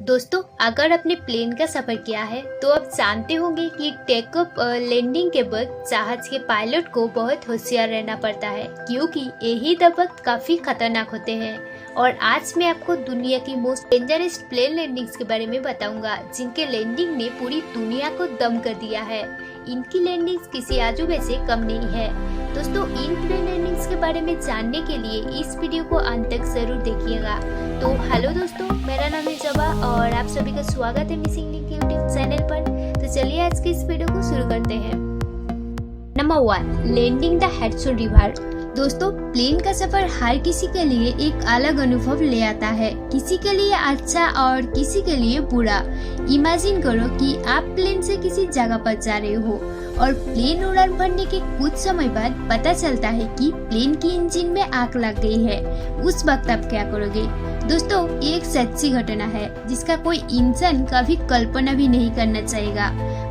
दोस्तों, अगर आपने प्लेन का सफर किया है तो आप जानते होंगे कि टेक ऑफ और लैंडिंग के वक्त जहाज के पायलट को बहुत होशियार रहना पड़ता है, क्योंकि यही वक्त काफी खतरनाक होते हैं। और आज मैं आपको दुनिया की मोस्ट डेंजरस प्लेन लैंडिंग्स के बारे में बताऊंगा, जिनके लैंडिंग ने पूरी दुनिया को दम कर दिया है। इनकी लैंडिंग्स किसी आजूबे से कम नहीं है। दोस्तों, इन प्लेन लैंडिंग्स के बारे में जानने के लिए इस वीडियो को अंत तक जरूर देखिएगा। तो हेलो दोस्तों, मेरा नाम है जबा और आप सभी का स्वागत है मिसिंग लिंक यूट्यूब चैनल पर। तो चलिए आज के इस वीडियो को शुरू करते हैं। Number 1, landing the Hudson river. दोस्तों, प्लेन का सफर हर किसी के लिए एक अलग अनुभव ले आता है। किसी के लिए अच्छा और किसी के लिए बुरा। इमेजिन करो कि आप प्लेन से किसी जगह पर जा रहे हो और प्लेन उड़ान भरने के कुछ समय बाद पता चलता है कि प्लेन की इंजन में आग लग गई है। उस वक्त आप क्या करोगे? दोस्तों, ये एक सच्ची घटना है जिसका कोई इंसान कभी कल्पना भी नहीं करना चाहेगा,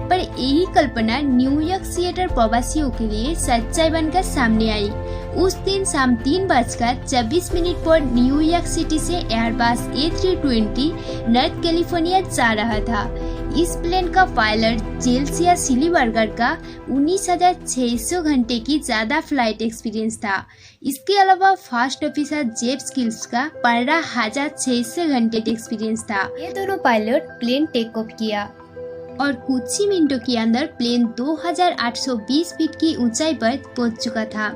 पर यही कल्पना न्यूयॉर्क सिएटर प्रवासियों के लिए सच्चाई बनकर सामने आई। उस दिन शाम 3:24 पर न्यूयॉर्क सिटी से एयरबस A320 नॉर्थ कैलिफोर्निया जा रहा था। इस प्लेन का पायलट जेल्सिया सिलीबर्गर का 19,600 घंटे की ज्यादा फ्लाइट एक्सपीरियंस था। इसके अलावा फर्स्ट ऑफिसर जेफ स्किल्स का 12,600 घंटे एक्सपीरियंस था। ये दोनों पायलट प्लेन टेक ऑफ किया और कुछ ही मिनटों के अंदर प्लेन 2,820 फीट की ऊंचाई पर पहुंच चुका था।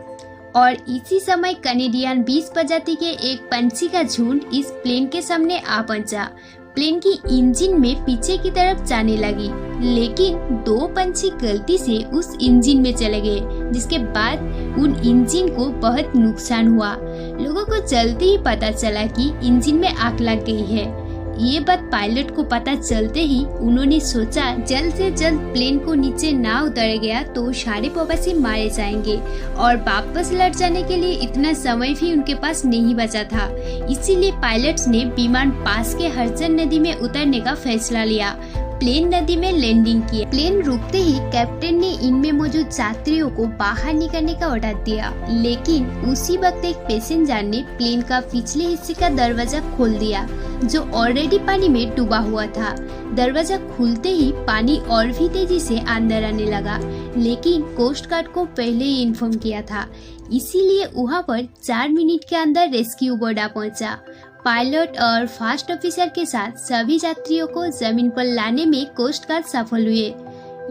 और इसी समय कनेडियन 20 प्रजाति के एक पंछी का झुंड इस प्लेन के सामने आ पहुंचा। प्लेन की इंजन में पीछे की तरफ जाने लगी, लेकिन 2 पंछी गलती से उस इंजन में चले गए, जिसके बाद उन इंजन को बहुत नुकसान हुआ। लोगों को जल्दी ही पता चला कि इंजन में आग लग गई है। ये बात पायलट को पता चलते ही उन्होंने सोचा जल्द से जल्द प्लेन को नीचे ना उतारा गया तो सारे प्रवासी मारे जाएंगे और वापस लौट जाने के लिए इतना समय भी उनके पास नहीं बचा था। इसीलिए पायलट्स ने विमान पास के हडसन नदी में उतरने का फैसला लिया। प्लेन नदी में लैंडिंग किया। प्लेन रुकते ही कैप्टन ने इनमें मौजूद यात्रियों को बाहर निकलने का ऑर्डर दिया, लेकिन उसी वक्त एक पैसेंजर ने प्लेन का पिछले हिस्से का दरवाजा खोल दिया, जो ऑलरेडी पानी में डूबा हुआ था। दरवाजा खुलते ही पानी और भी तेजी से अंदर आने लगा, लेकिन कोस्ट गार्ड को पहले ही इन्फॉर्म किया था, इसीलिए वहाँ पर 4 मिनट के अंदर रेस्क्यू बोट आ पहुंचा। पायलट और फर्स्ट ऑफिसर के साथ सभी यात्रियों को जमीन पर लाने में कोस्ट गार्ड सफल हुए।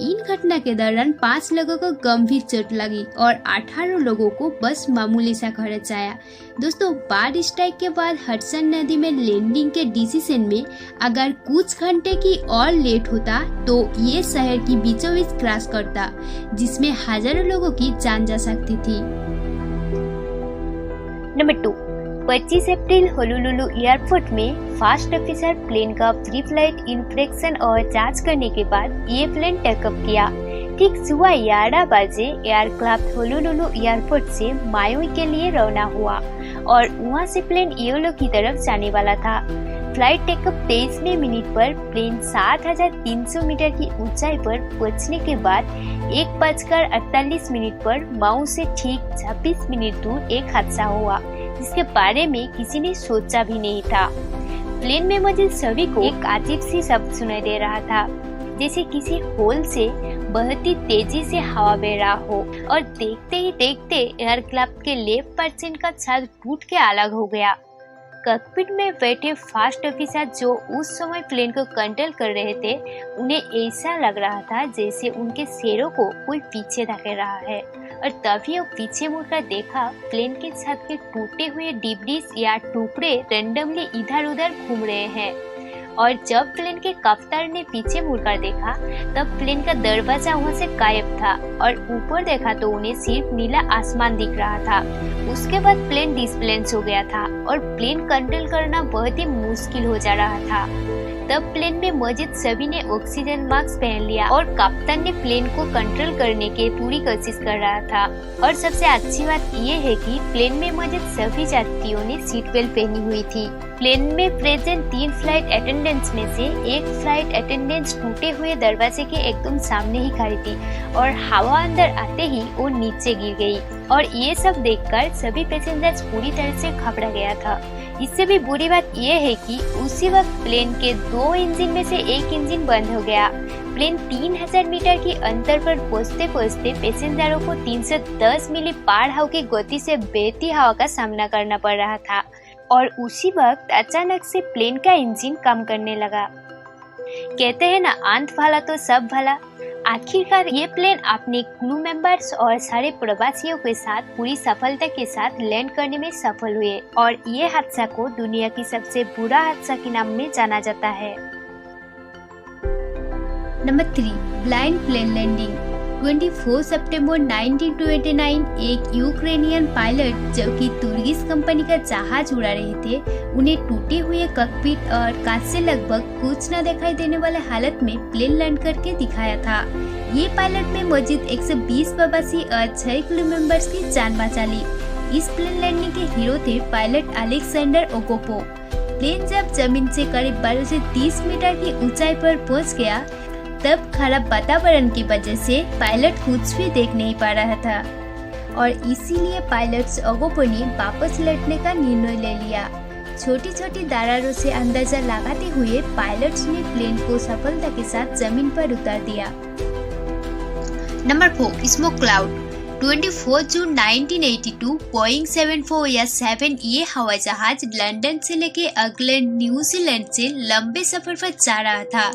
इन घटना के दौरान 5 लोगों को गंभीर चोट लगी और 18 लोगों को बस मामूली सा खर्च आया। दोस्तों, बर्ड स्ट्राइक के बाद हडसन नदी में लैंडिंग के डिसीजन में अगर कुछ घंटे की और लेट होता तो ये शहर की बीचों बीच क्रैश करता, जिसमें हजारों लोगों की जान जा सकती थी। नंबर 2, 25 अप्रैल होनोलुलु एयरपोर्ट में फर्स्ट ऑफिसर प्लेन का प्री फ्लाइट इंस्पेक्शन और जांच करने के बाद ये प्लेन टेकअप किया। ठीक सुबह 11 बजे एयरक्राफ्ट होनोलुलु एयरपोर्ट से मायोई के लिए रवाना हुआ और वहां से प्लेन इयोलो की तरफ जाने वाला था। फ्लाइट टेकअप 23 मिनट पर प्लेन 7,300 मीटर की ऊंचाई पर पहुंचने के बाद 1:48 पर माऊ से ठीक 26 मिनट दूर एक हादसा हुआ, जिसके बारे में किसी ने सोचा भी नहीं था। प्लेन में मौजूद सभी को एक अजीब सी शब्द सुनाई दे रहा था, जैसे किसी होल से बहुत ही तेजी से हवा बह रहा हो, और देखते ही देखते एयरक्राफ्ट के लेफ्ट परसेंट का छत टूट के अलग हो गया। कॉकपिट में बैठे फर्स्ट ऑफिसर जो उस समय प्लेन को कंट्रोल कर रहे थे, उन्हें ऐसा लग रहा था जैसे उनके शेरों को कोई पीछे धकेल रहा है। और तभी वो पीछे मुड़कर देखा, प्लेन के छत के टूटे हुए डिब्रीज या टुकड़े रैंडमली इधर उधर घूम रहे हैं। और जब प्लेन के कप्तान ने पीछे मुड़कर देखा, तब प्लेन का दरवाजा वहाँ से गायब था और ऊपर देखा तो उन्हें सिर्फ नीला आसमान दिख रहा था। उसके बाद प्लेन डिसबैलेंस हो गया था और प्लेन कंट्रोल करना बहुत ही मुश्किल हो जा रहा था। तब प्लेन में मौजूद सभी ने ऑक्सीजन मास्क पहन लिया और कप्तान ने प्लेन को कंट्रोल करने की पूरी कोशिश कर रहा था। और सबसे अच्छी बात ये है कि प्लेन में मौजूद सभी यात्रियों ने सीट बेल्ट पहनी हुई थी। प्लेन में प्रेजेंट 3 फ्लाइट अटेंडेंट अटेंडेंट्स में से एक फ्लाइट अटेंडेंट्स टूटे हुए दरवाजे के एकदम सामने ही खड़ी थी और हवा अंदर आते ही वो नीचे गिर गई। और ये सब देखकर सभी पैसेंजर्स पूरी तरह से घबरा गया था। इससे भी बुरी बात यह है कि उसी वक्त प्लेन के 2 इंजन में से एक इंजन बंद हो गया। प्लेन 3000 मीटर की अंतर पर पहुंचते पहुंचते पैसेंजरों को 310 मील पर आवर की गति से बहती हवा का सामना करना पड़ रहा था और उसी वक्त अचानक से प्लेन का इंजन काम करने लगा। कहते हैं ना, अंत भला तो सब भला। आखिरकार ये प्लेन अपने क्रू मेंबर्स और सारे प्रवासियों के साथ पूरी सफलता के साथ लैंड करने में सफल हुए और ये हादसा को दुनिया की सबसे बुरा हादसा के नाम में जाना जाता है। Number 3, blind plane landing. 24 सितंबर 1929 एक यूक्रेनियन पायलट जो कि तुर्गिश कंपनी का जहाज उड़ा रहे थे, उन्हें टूटे हुए कॉकपिट और कांच से लगभग कुछ न दिखाई देने वाले हालत में प्लेन लैंड करके दिखाया था। ये पायलट में मौजूद 120 प्रवासी और 6 क्रू मेंबर्स की जान बचा ली। इस प्लेन लैंडिंग के हीरो थे पायलट अलेक्जेंडर ओगोपो। प्लेन जब जमीन से करीब 12 से 30 मीटर की ऊंचाई पर पहुंच गया, तब खराब वातावरण की वजह से पायलट कुछ भी देख नहीं पा रहा था और इसीलिए पायलट्स ओगोपो ने वापस लौटने का निर्णय ले लिया। छोटी छोटी दरारों से अंदाजा लगाते हुए पायलट्स ने प्लेन को सफलता के साथ जमीन पर उतार दिया। Number 4, smoke cloud. 24 जून 1982 बोइंग 74 या 7 ये हवाई जहाज लंदन से लेके ऑकलैंड न्यूजीलैंड से लंबे सफर पर जा रहा था।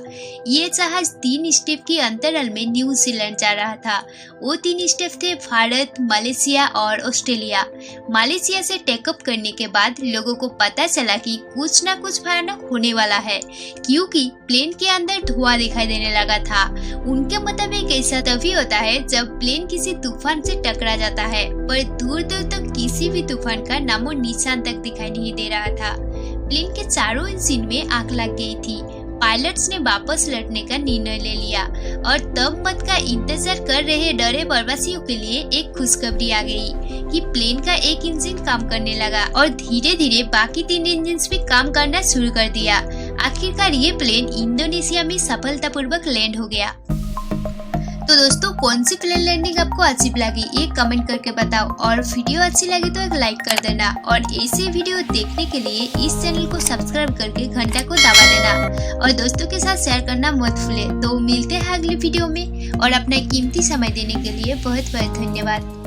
ये जहाज 3 स्टेप की अंतराल में न्यूजीलैंड जा रहा था। वो 3 स्टेप थे भारत, मलेशिया और ऑस्ट्रेलिया। मलेशिया से टेकअप करने के बाद लोगों को पता चला कि कुछ न कुछ भयानक होने वाला है, क्योंकि प्लेन के अंदर धुआं दिखाई देने लगा था। उनके मुताबिक ऐसा तभी होता है जब प्लेन किसी तूफान से टकरा जाता है, पर दूर दूर तक किसी भी तूफान का नामो निशान तक दिखाई नहीं दे रहा था। प्लेन के चारों इंजन में आग लग गई थी। पायलट्स ने वापस लौटने का निर्णय ले लिया और तब मत का इंतजार कर रहे डरे प्रवासियों के लिए एक खुशखबरी आ गई कि प्लेन का एक इंजन काम करने लगा और धीरे धीरे बाकी 3 इंजन भी काम करना शुरू कर दिया। आखिरकार ये प्लेन इंडोनेशिया में सफलतापूर्वक लैंड हो गया। तो दोस्तों, कौन सी प्लेन लैंडिंग आपको अजीब लगी ये कमेंट करके बताओ और वीडियो अच्छी लगी तो एक लाइक कर देना और ऐसे वीडियो देखने के लिए इस चैनल को सब्सक्राइब करके घंटा को दबा देना और दोस्तों के साथ शेयर करना मत भूले। तो मिलते हैं अगली वीडियो में और अपना कीमती समय देने के लिए बहुत बहुत धन्यवाद।